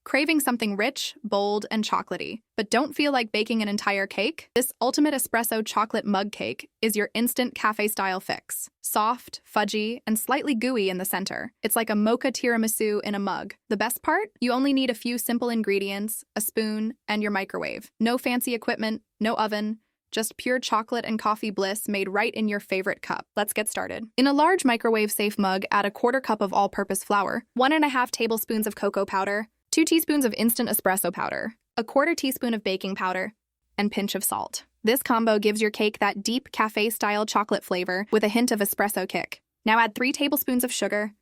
Craving something rich, bold, and chocolatey, but don't feel like baking an entire cake? This ultimate espresso chocolate mug cake is your instant cafe-style fix. Soft, fudgy, and slightly gooey in the center. It's like a mocha tiramisu in a mug. The best part? You only need a few simple ingredients, a spoon, and your microwave. No fancy equipment, no oven, just pure chocolate and coffee bliss made right in your favorite cup. Let's get started. In a large microwave-safe mug, add a quarter cup of all-purpose flour, 1.5 tablespoons of cocoa powder, 2 teaspoons of instant espresso powder, a quarter teaspoon of baking powder, and pinch of salt. This combo gives your cake that deep cafe-style chocolate flavor with a hint of espresso kick. Now add 3 tablespoons of sugar.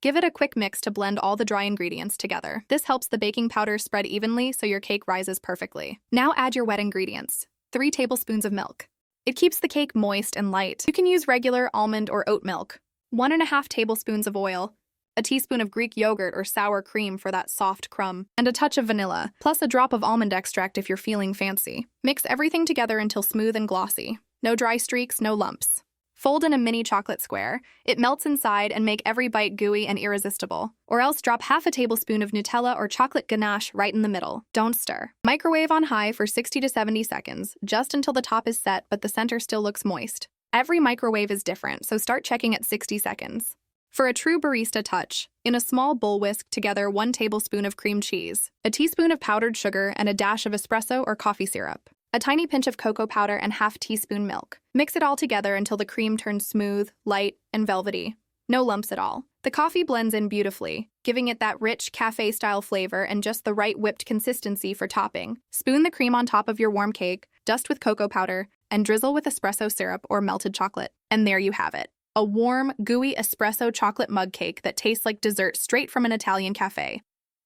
Give it a quick mix to blend all the dry ingredients together. This helps the baking powder spread evenly so your cake rises perfectly. Now add your wet ingredients. 3 tablespoons of milk. It keeps the cake moist and light. You can use regular almond or oat milk. 1.5 tablespoons of oil, a teaspoon of Greek yogurt or sour cream for that soft crumb, and a touch of vanilla, plus a drop of almond extract if you're feeling fancy. Mix everything together until smooth and glossy. No dry streaks, no lumps. Fold in a mini chocolate square. It melts inside and make every bite gooey and irresistible. Or else drop half a tablespoon of Nutella or chocolate ganache right in the middle. Don't stir. Microwave on high for 60 to 70 seconds, just until the top is set but the center still looks moist. Every microwave is different, so start checking at 60 seconds. For a true barista touch, in a small bowl whisk together 1 tablespoon of cream cheese, a teaspoon of powdered sugar, and a dash of espresso or coffee syrup. A tiny pinch of cocoa powder and half teaspoon milk. Mix it all together until the cream turns smooth, light, and velvety. No lumps at all. The coffee blends in beautifully, giving it that rich cafe-style flavor and just the right whipped consistency for topping. Spoon the cream on top of your warm cake, dust with cocoa powder, and drizzle with espresso syrup or melted chocolate. And there you have it. A warm, gooey espresso chocolate mug cake that tastes like dessert straight from an Italian cafe.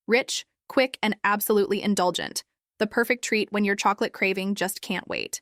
Rich, quick, and absolutely indulgent. The perfect treat when your chocolate craving just can't wait.